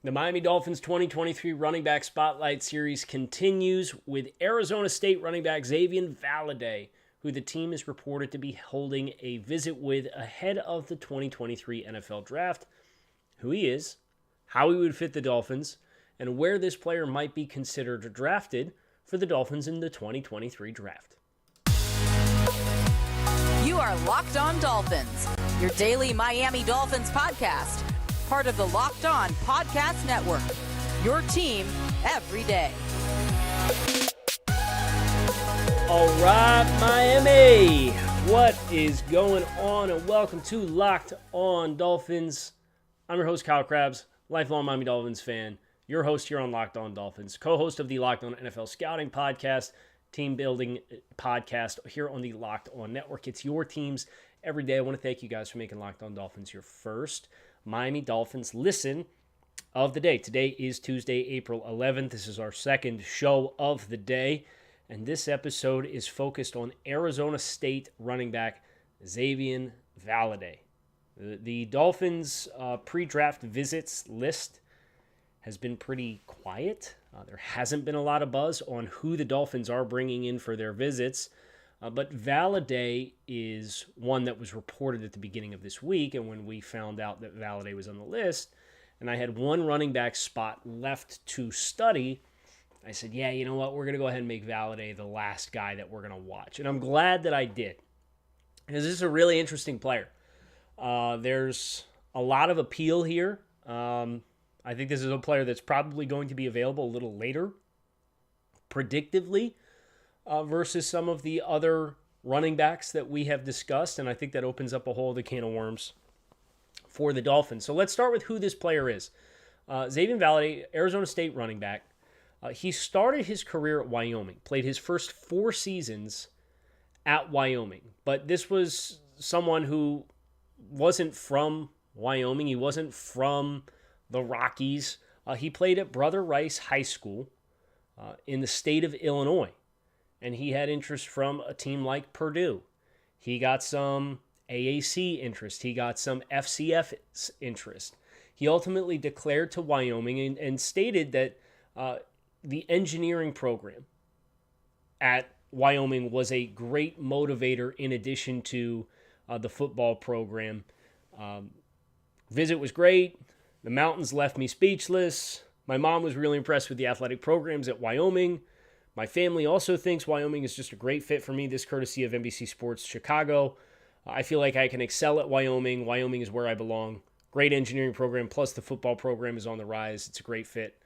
The Miami Dolphins 2023 running back spotlight series continues with Arizona State running back Xazavian Valladay, who the team is reported to be holding a visit with ahead of the 2023 NFL Draft, who he is, how he would fit the Dolphins, and where this player might be considered drafted for the Dolphins in the 2023 Draft. You are Locked On Dolphins, your daily Miami Dolphins podcast. Part of the Locked On Podcast Network, your team every day. All right, Miami, what is going on? And welcome to Locked On Dolphins. I'm your host, Kyle Krabs, lifelong Miami Dolphins fan, your host here on Locked On Dolphins, co-host of the Locked On NFL Scouting Podcast, team building podcast here on the Locked On Network. It's your teams every day. I want to thank you guys for making Locked On Dolphins your first Miami Dolphins listen of the day. Today is Tuesday, April 11th. This is our second show of the day, and this episode is focused on Arizona State running back Xazavian Valladay. The Dolphins' pre-draft visits list has been pretty quiet. There hasn't been a lot of buzz on who the Dolphins are bringing in for their visits. But Valade is one that was reported at the beginning of this week, and when we found out that Valade was on the list, and I had one running back spot left to study, I said, yeah, you know what, we're going to go ahead and make Valade the last guy that we're going to watch. And I'm glad that I did, because this is a really interesting player. There's a lot of appeal here. I think this is a player that's probably going to be available a little later, predictively, versus some of the other running backs that we have discussed, and I think that opens up a whole other can of worms for the Dolphins. So let's start with who this player is. Xavian Valladay, Arizona State running back. He started his career at Wyoming, played his first 4 seasons at Wyoming, but this was someone who wasn't from Wyoming. He wasn't from the Rockies. He played at Brother Rice High School in the state of Illinois. And he had interest from a team like Purdue. He got some AAC interest. He got some FCF interest. He ultimately declared to Wyoming and stated that the engineering program at Wyoming was a great motivator in addition to the football program. Visit was great. The mountains left me speechless. My mom was really impressed with the athletic programs at Wyoming. My family also thinks Wyoming is just a great fit for me, this courtesy of NBC Sports Chicago. I feel like I can excel at Wyoming. Wyoming is where I belong. Great engineering program, plus the football program is on the rise. It's a great fit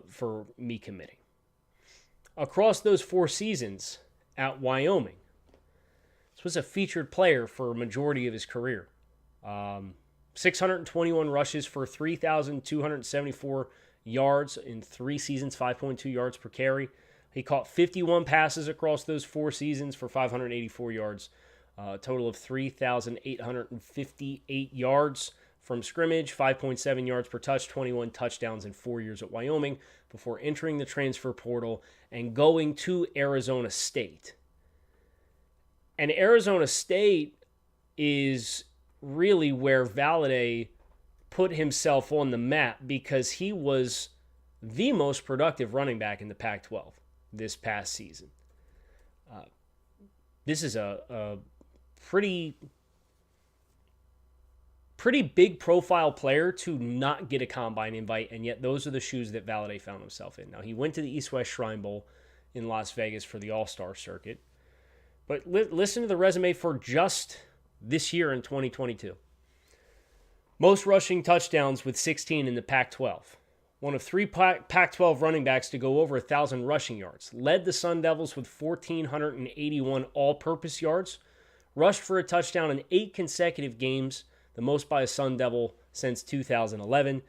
for me committing. Across those 4 seasons at Wyoming, this was a featured player for a majority of his career. 621 rushes for 3,274 yards in 3 seasons, 5.2 yards per carry. He caught 51 passes across those 4 seasons for 584 yards, a total of 3,858 yards from scrimmage, 5.7 yards per touch, 21 touchdowns in 4 years at Wyoming before entering the transfer portal and going to Arizona State. And Arizona State is really where Valladay put himself on the map because he was the most productive running back in the Pac-12 this past season. This is a pretty big profile player to not get a combine invite, and yet those are the shoes that Valladay found himself in. Now, he went to the East-West Shrine Bowl in Las Vegas for the All-Star circuit, but listen to the resume for just this year in 2022. Most rushing touchdowns with 16 in the Pac-12. One of 3 Pac-12 running backs to go over 1,000 rushing yards. Led the Sun Devils with 1,481 all-purpose yards. Rushed for a touchdown in 8 consecutive games, the most by a Sun Devil since 2011.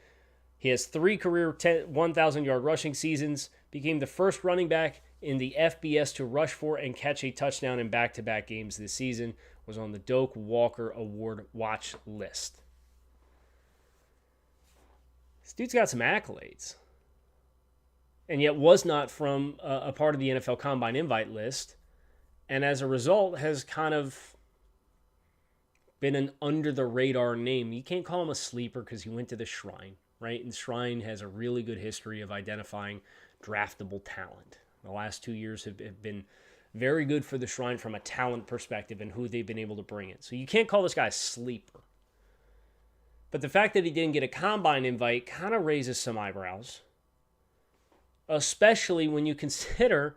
He has 3 career 1,000-yard rushing seasons. Became the first running back in the FBS to rush for and catch a touchdown in back-to-back games this season. Was on the Doak Walker Award watch list. This dude's got some accolades, and yet was not from a part of the NFL Combine invite list, and as a result has kind of been an under-the-radar name. You can't call him a sleeper because he went to the Shrine. right? And Shrine has a really good history of identifying draftable talent. The last 2 years have been very good for the Shrine from a talent perspective and who they've been able to bring in. So you can't call this guy a sleeper. But the fact that he didn't get a combine invite kind of raises some eyebrows, especially when you consider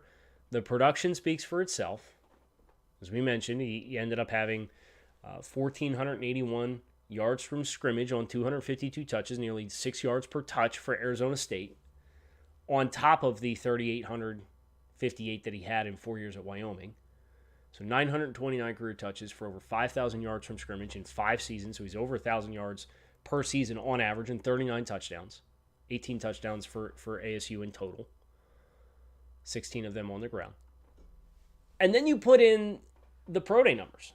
the production speaks for itself. As we mentioned, he ended up having 1,481 yards from scrimmage on 252 touches, nearly 6 yards per touch for Arizona State, on top of the 3,858 that he had in 4 years at Wyoming. So 929 career touches for over 5,000 yards from scrimmage in 5 seasons. So he's over 1,000 yards per season on average and 39 touchdowns. 18 touchdowns for ASU in total. 16 of them on the ground. And then you put in the pro day numbers.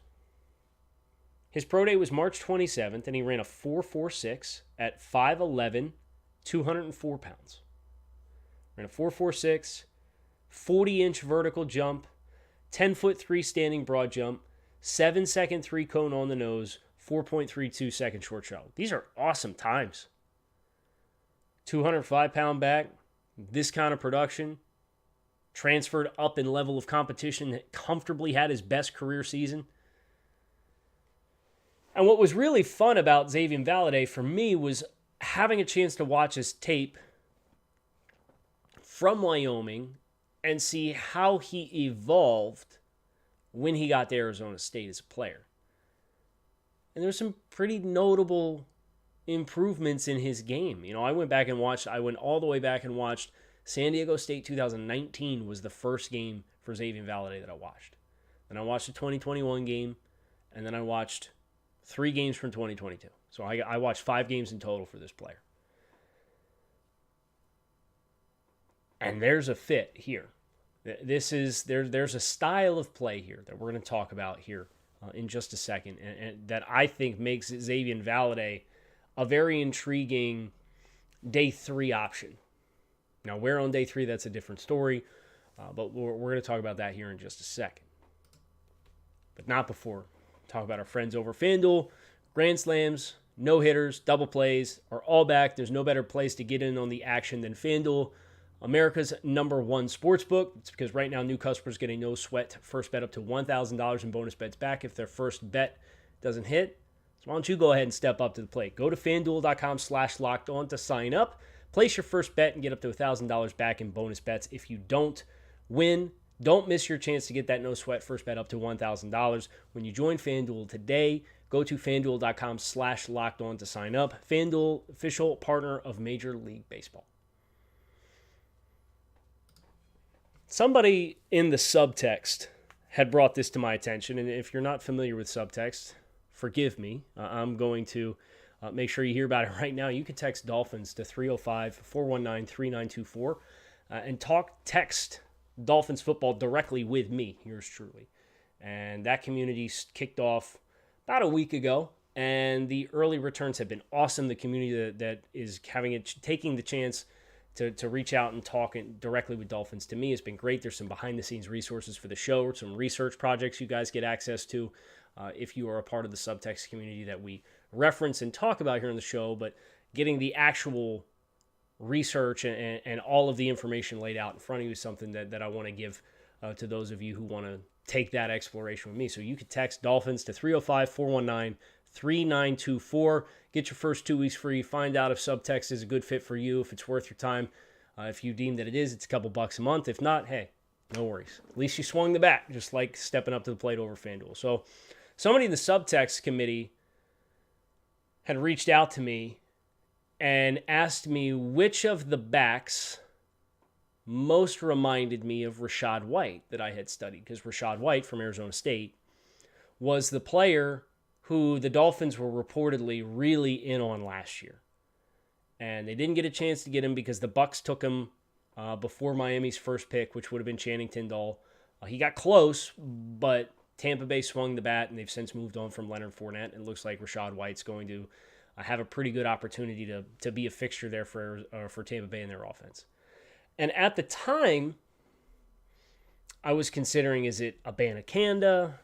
His pro day was March 27th, and he ran a 4.46 at 5'11", 204 pounds. Ran a 4.46, 40-inch vertical jump, 10'3" standing broad jump, 7-second 3-cone on the nose, 4.32 second short shuttle. These are awesome times. 205-pound back, this kind of production, transferred up in level of competition, comfortably had his best career season. And what was really fun about Xazavian Valladay for me was having a chance to watch his tape from Wyoming and see how he evolved when he got to Arizona State as a player. And there's some pretty notable improvements in his game. You know, I went all the way back and watched San Diego State 2019 was the first game for Xavian Valladay that I watched. Then I watched the 2021 game, and then I watched 3 games from 2022. So I watched 5 games in total for this player. And there's a fit here. There's a style of play here that we're going to talk about here in just a second, and that I think makes Xavian Valladay a very intriguing day 3 option. Now, where on day 3, that's a different story, but we're going to talk about that here in just a second. But not before. Talk about our friends over FanDuel. Grand slams, no-hitters, double plays are all back. There's no better place to get in on the action than FanDuel, America's #1 sportsbook. It's because right now new customers get a no-sweat first bet up to $1,000 in bonus bets back if their first bet doesn't hit. So why don't you go ahead and step up to the plate. Go to FanDuel.com/lockedon to sign up. Place your first bet and get up to $1,000 back in bonus bets if you don't win. Don't miss your chance to get that no-sweat first bet up to $1,000 when you join FanDuel today. Go to FanDuel.com/lockedon to sign up. FanDuel, official partner of Major League Baseball. Somebody in the subtext had brought this to my attention, and if you're not familiar with subtext, forgive me. I'm going to make sure you hear about it right now. You can text Dolphins to 305-419-3924 and text Dolphins football directly with me, yours truly. And that community kicked off about a week ago, and the early returns have been awesome. The community that is taking the chance to reach out and talk directly with Dolphins to me has been great. There's some behind-the-scenes resources for the show, some research projects you guys get access to if you are a part of the subtext community that we reference and talk about here on the show, but getting the actual research and all of the information laid out in front of you is something that I want to give to those of you who want to take that exploration with me. So you can text Dolphins to 305-419-3924. Get your first 2 weeks free. Find out if subtext is a good fit for you, if it's worth your time. If you deem that it is, it's a couple bucks a month. If not, hey, no worries. At least you swung the bat, just like stepping up to the plate over FanDuel. So somebody in the subtext committee had reached out to me and asked me which of the backs most reminded me of Rashad White that I had studied, because Rashad White from Arizona State was the player who the Dolphins were reportedly really in on last year. And they didn't get a chance to get him because the Bucs took him before Miami's first pick, which would have been Channing Tindall. He got close, but Tampa Bay swung the bat, and they've since moved on from Leonard Fournette. And it looks like Rashad White's going to have a pretty good opportunity to be a fixture there for Tampa Bay in their offense. And at the time, I was considering, is it Abanikanda?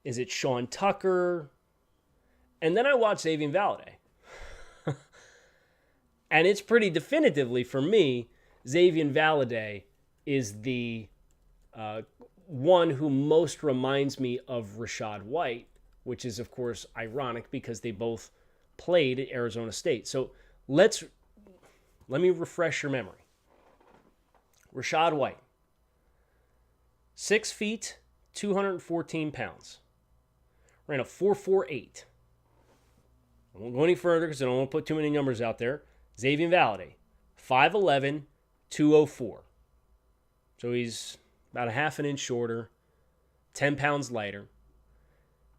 Is it Sean Tucker? And then I watched Xavian Valladay. And it's pretty definitively, for me, Xazavian Valladay is the one who most reminds me of Rashad White, which is, of course, ironic because they both played at Arizona State. So let me refresh your memory. Rashad White, 6 feet, 214 pounds. Ran a 4.48. I won't go any further because I don't want to put too many numbers out there. Xavian Valladay, 5'11", 204. So he's about a half an inch shorter, 10 pounds lighter.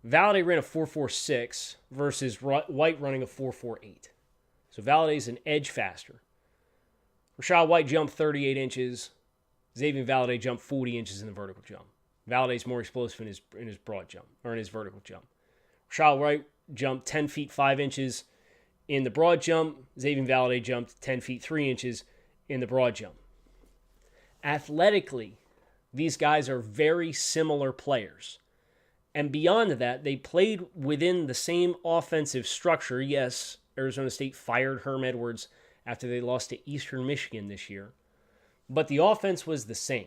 Valladay ran a 4.46 versus White running a 4.48. So Valladay's an edge faster. Rashad White jumped 38 inches. Xavian Valladay jumped 40 inches in the vertical jump. Valladay's more explosive in his broad jump, or in his vertical jump. Rashad White jumped 10 feet 5 inches in the broad jump. Xavian Valladay jumped 10 feet 3 inches in the broad jump. Athletically, these guys are very similar players. And beyond that, they played within the same offensive structure. Yes, Arizona State fired Herm Edwards after they lost to Eastern Michigan this year. But the offense was the same.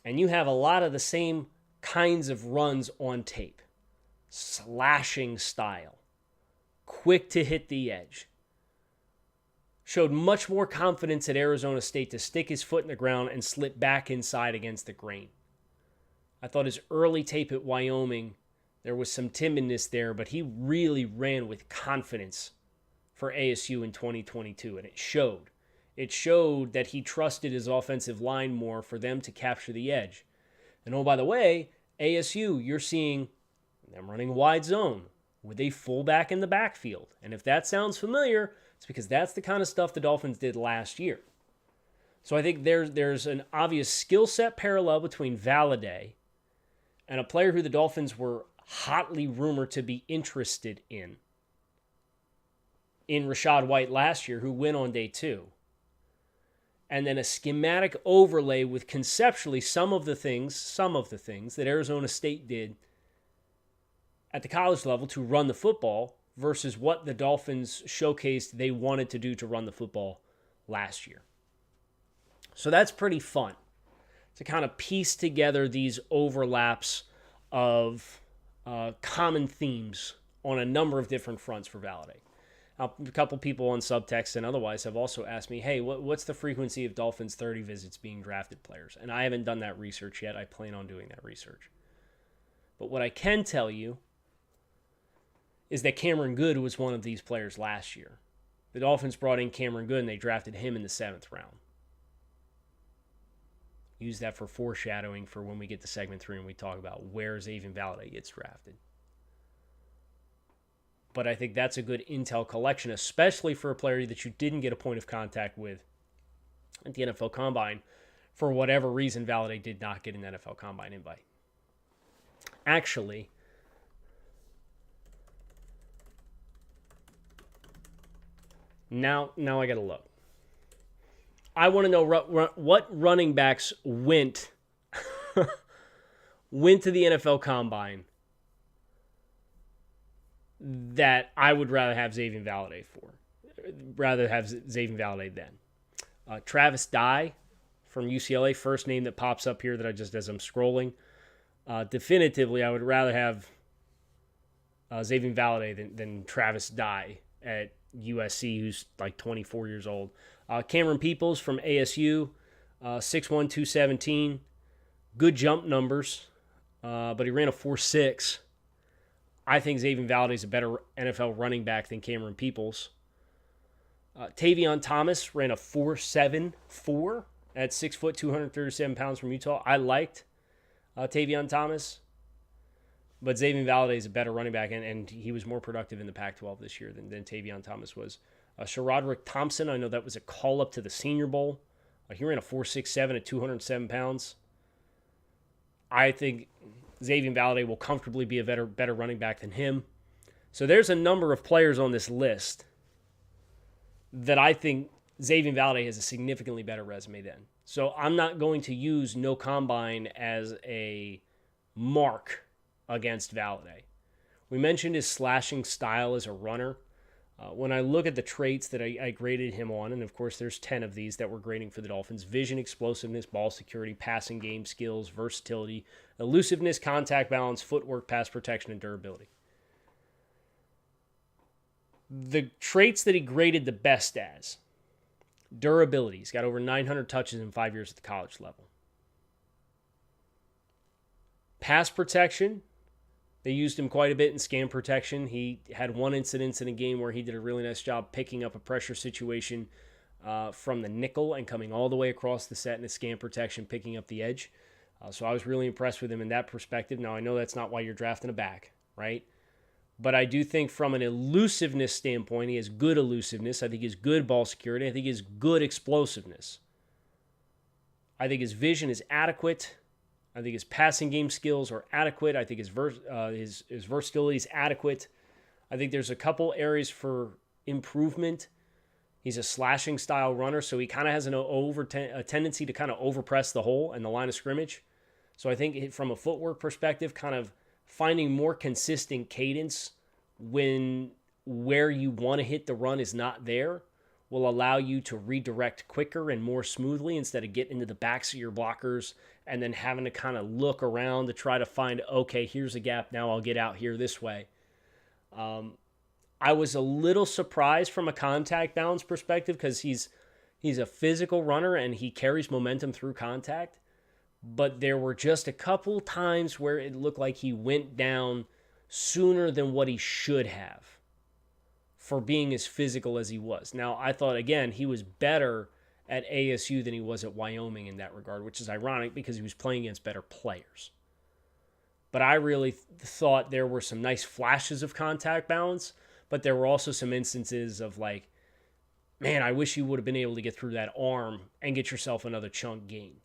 And you have a lot of the same kinds of runs on tape. Slashing style. Quick to hit the edge. Showed much more confidence at Arizona State to stick his foot in the ground and slip back inside against the grain. I thought his early tape at Wyoming, there was some timidness there, but he really ran with confidence for ASU in 2022, and it showed. It showed that he trusted his offensive line more for them to capture the edge. And oh, by the way, ASU, you're seeing them running wide zone with a fullback in the backfield. And if that sounds familiar, it's because that's the kind of stuff the Dolphins did last year. So I think there's an obvious skill set parallel between Valladay and a player who the Dolphins were hotly rumored to be interested in Rashad White last year, who went on day 2. And then a schematic overlay with conceptually some of the things that Arizona State did at the college level to run the football versus what the Dolphins showcased they wanted to do to run the football last year. So that's pretty fun to kind of piece together these overlaps of common themes on a number of different fronts for Valladay. A couple people on subtext and otherwise have also asked me, hey, what's the frequency of Dolphins 30 visits being drafted players? And I haven't done that research yet. I plan on doing that research. But what I can tell you is that Cameron Good was one of these players last year. The Dolphins brought in Cameron Good and they drafted him in the 7th round. Use that for foreshadowing for when we get to segment 3 and we talk about where Xavian Valladay gets drafted. But I think that's a good intel collection, especially for a player that you didn't get a point of contact with at the NFL Combine. For whatever reason, Valladay did not get an NFL Combine invite. Actually, now I got to look. I want to know what running backs went to the NFL Combine that I would rather have Xavian Valladay for. Rather have Xavian Valladay than. Travis Dye from UCLA, first name that pops up here that I just, as I'm scrolling. Definitively, I would rather have Xavian Valladay than Travis Dye at USC, who's like 24 years old. Cameron Peoples from ASU, 6'1", 217. Good jump numbers, but he ran a 4.6. I think Xavian Valladay is a better NFL running back than Cameron Peoples. Tavion Thomas ran a 4.74 at 6 foot, 237 pounds from Utah. I liked Tavion Thomas, but Xavian Valladay is a better running back, and he was more productive in the Pac-12 this year than Tavion Thomas was. Sharodrick Thompson, I know that was a call-up to the Senior Bowl. He ran a 4.67 at 207 pounds. I think Xavian Valladay will comfortably be a better running back than him. So there's a number of players on this list that I think Xavian Valladay has a significantly better resume than. So I'm not going to use no combine as a mark against Valladay. We mentioned his slashing style as a runner. When I look at the traits that I graded him on, and of course there's 10 of these that we're grading for the Dolphins: vision, explosiveness, ball security, passing game skills, versatility, elusiveness, contact balance, footwork, pass protection, and durability. The traits that he graded the best as: durability. He's got over 900 touches in 5 years at the college level. Pass protection. They used him quite a bit in scam protection. He had one incident in a game where he did a really nice job picking up a pressure situation from the nickel and coming all the way across the set in a scam protection, picking up the edge. So I was really impressed with him in that perspective. Now, I know that's not why you're drafting a back, right? But I do think from an elusiveness standpoint, he has good elusiveness. I think he has good ball security. I think he has good explosiveness. I think his vision is adequate. I think his passing game skills are adequate. I think his versatility is adequate. I think there's a couple areas for improvement. He's a slashing style runner, so he kind of has a tendency to kind of overpress the hole and the line of scrimmage. So I think from a footwork perspective, kind of finding more consistent cadence when where you want to hit the run is not there will allow you to redirect quicker and more smoothly instead of getting into the backs of your blockers and then having to kind of look around to try to find, okay, here's a gap, now I'll get out here this way. I was a little surprised from a contact balance perspective because he's a physical runner and he carries momentum through contact, but there were just a couple times where it looked like he went down sooner than what he should have for being as physical as he was. Now, I thought, again, he was better at ASU than he was at Wyoming in that regard, which is ironic because he was playing against better players. But I really thought there were some nice flashes of contact balance, but there were also some instances of like, man, I wish you would have been able to get through that arm and get yourself another chunk gain.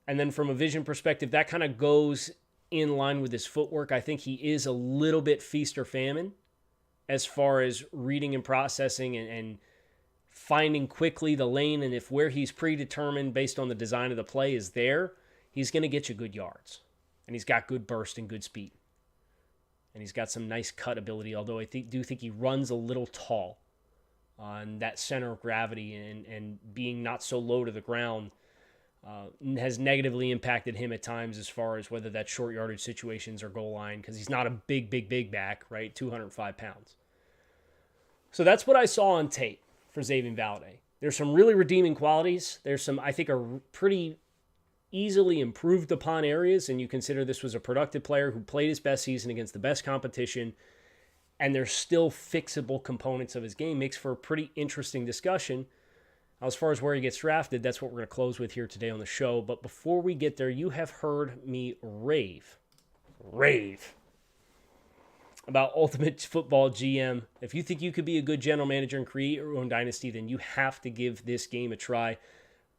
And then from a vision perspective, that kind of goes in line with his footwork. I think he is a little bit feast or famine as far as reading and processing and finding quickly the lane. And if where he's predetermined based on the design of the play is there, he's going to get you good yards. And he's got good burst and good speed. And he's got some nice cut ability, although I do think he runs a little tall on that center of gravity, and being not so low to the ground has negatively impacted him at times as far as whether that's short yardage situations or goal line, because he's not a big back, right? 205 pounds. So that's what I saw on tape for Xazavian Valladay. There's some really redeeming qualities. There's some, I think, are pretty easily improved upon areas, and you consider this was a productive player who played his best season against the best competition, and there's still fixable components of his game. Makes for a pretty interesting discussion. As far as where he gets drafted, that's what we're going to close with here today on the show. But before we get there, you have heard me rave about Ultimate Football GM. If you think you could be a good general manager and create your own dynasty, then you have to give this game a try.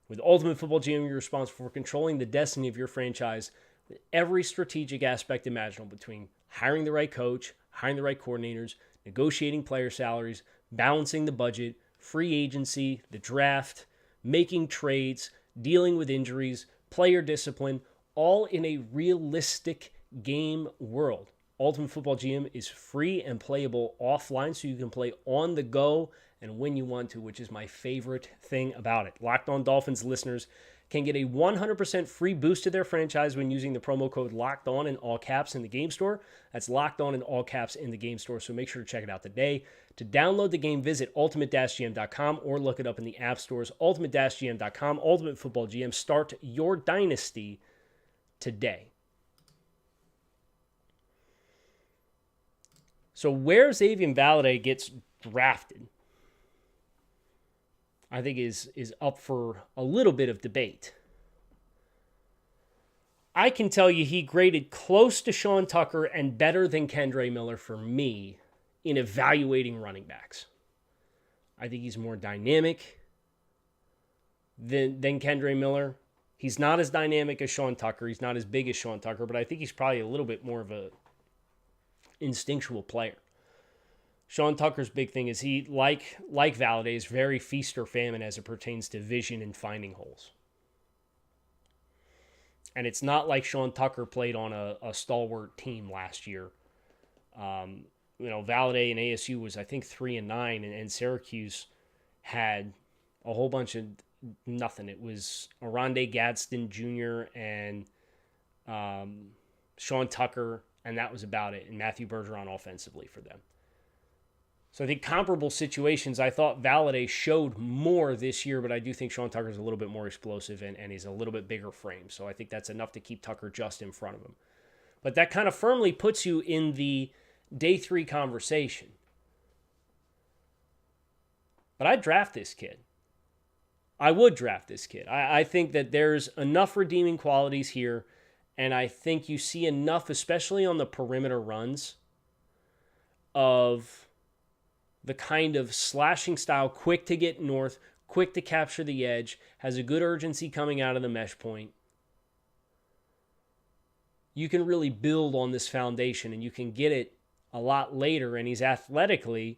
With Ultimate Football GM, you're responsible for controlling the destiny of your franchise with every strategic aspect imaginable, between hiring the right coach, hiring the right coordinators, negotiating player salaries, balancing the budget, free agency, the draft, making trades, dealing with injuries, player discipline, all in a realistic game world. Ultimate Football GM is free and playable offline, so you can play on the go and when you want to, which is my favorite thing about it. Locked On Dolphins listeners can get a 100% free boost to their franchise when using the promo code Locked On in all caps in the game store. That's Locked On in all caps in the game store, so make sure to check it out today. To download the game, visit ultimate-gm.com or look it up in the app stores. Ultimate-gm.com, Ultimate Football GM. Start your dynasty today. So where Xavian Valladay gets drafted, I think is up for a little bit of debate. I can tell you he graded close to Sean Tucker and better than Kendre Miller for me in evaluating running backs. I think he's more dynamic than Kendre Miller. He's not as dynamic as Sean Tucker. He's not as big as Sean Tucker, but I think he's probably a little bit more of a instinctual player. Sean Tucker's big thing is he, like Valladay, is very feast or famine as it pertains to vision and finding holes. And it's not like Sean Tucker played on a stalwart team last year Valladay and ASU was, I think, 3-9, and Syracuse had a whole bunch of nothing. It was Oronde Gadsden Jr. and Sean Tucker, and that was about it, and Matthew Bergeron offensively for them. So I think comparable situations, I thought Valladay showed more this year, but I do think Sean Tucker's a little bit more explosive and he's a little bit bigger frame. So I think that's enough to keep Tucker just in front of him. But that kind of firmly puts you in the day 3 conversation. But I'd draft this kid. I would draft this kid. I think that there's enough redeeming qualities here, and I think you see enough, especially on the perimeter runs, of the kind of slashing style, quick to get north, quick to capture the edge, has a good urgency coming out of the mesh point. You can really build on this foundation, and you can get it a lot later, and he's athletically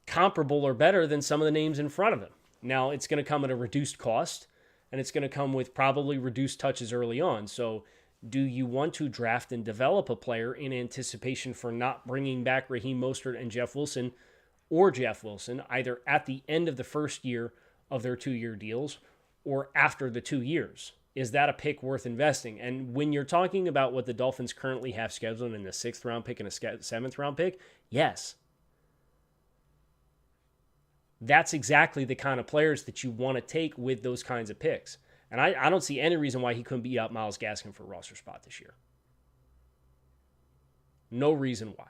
comparable or better than some of the names in front of him. Now, it's going to come at a reduced cost, and it's going to come with probably reduced touches early on. So do you want to draft and develop a player in anticipation for not bringing back Raheem Mostert and Jeff Wilson, or Jeff Wilson, either at the end of the first year of their 2-year deals or after the 2 years? Is that a pick worth investing? And when you're talking about what the Dolphins currently have scheduled in the 6th round pick and a 7th round pick, yes. That's exactly the kind of players that you want to take with those kinds of picks. And I don't see any reason why he couldn't beat out Myles Gaskin for a roster spot this year. No reason why.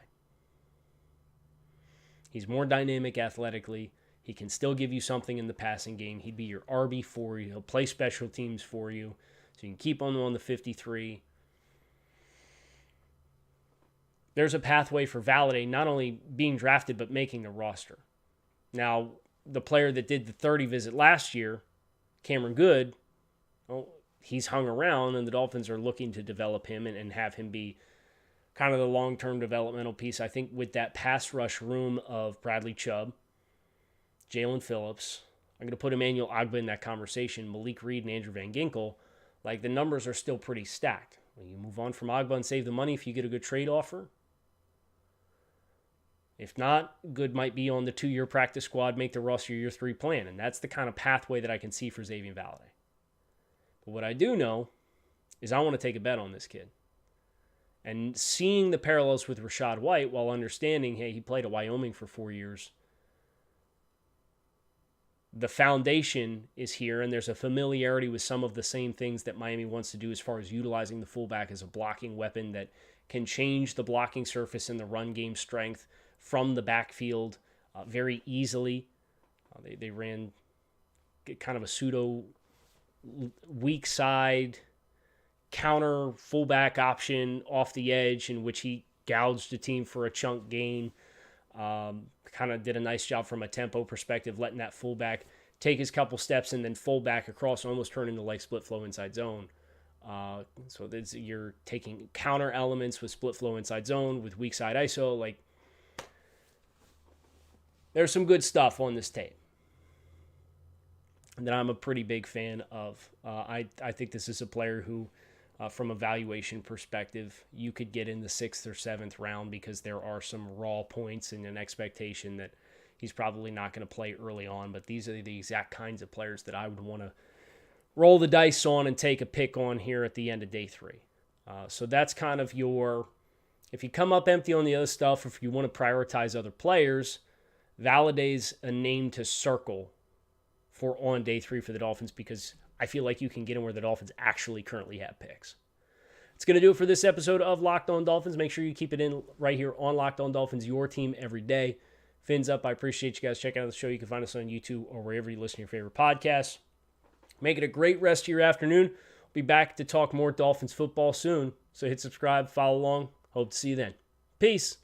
He's more dynamic athletically. He can still give you something in the passing game. He'd be your RB for you. He'll play special teams for you. So you can keep him on the 53. There's a pathway for Valladay not only being drafted, but making the roster. Now, the player that did the 30 visit last year, Cameron Good, well, he's hung around, and the Dolphins are looking to develop him and have him be kind of the long-term developmental piece. I think with that pass rush room of Bradley Chubb, Jalen Phillips, I'm going to put Emmanuel Ogbah in that conversation, Malik Reed and Andrew Van Ginkel, like the numbers are still pretty stacked. Well, you move on from Ogbah and save the money if you get a good trade offer. If not, Good might be on the 2-year practice squad, make the roster year 3 plan. And that's the kind of pathway that I can see for Xavian Valladay. But what I do know is I want to take a bet on this kid. And seeing the parallels with Rashad White while understanding, hey, he played at Wyoming for 4 years. The foundation is here, and there's a familiarity with some of the same things that Miami wants to do as far as utilizing the fullback as a blocking weapon that can change the blocking surface and the run game strength from the backfield very easily. They ran kind of a pseudo weak side counter fullback option off the edge in which he gouged the team for a chunk gain. Kind of did a nice job from a tempo perspective, letting that fullback take his couple steps and then full back across, almost turn into like split flow inside zone. So you're taking counter elements with split flow inside zone with weak side ISO. Like, there's some good stuff on this tape that I'm a pretty big fan of. I think this is a player who, from a valuation perspective, you could get in the 6th or 7th round because there are some raw points and an expectation that he's probably not going to play early on. But these are the exact kinds of players that I would want to roll the dice on and take a pick on here at the end of day 3. So that's kind of your, if you come up empty on the other stuff, or if you want to prioritize other players, Valladay's a name to circle for on day 3 for the Dolphins, because I feel like you can get him where the Dolphins actually currently have picks. It's going to do it for this episode of Locked On Dolphins. Make sure you keep it in right here on Locked On Dolphins, your team every day. Fins up. I appreciate you guys checking out the show. You can find us on YouTube or wherever you listen to your favorite podcasts. Make it a great rest of your afternoon. We'll be back to talk more Dolphins football soon. So hit subscribe, follow along. Hope to see you then. Peace.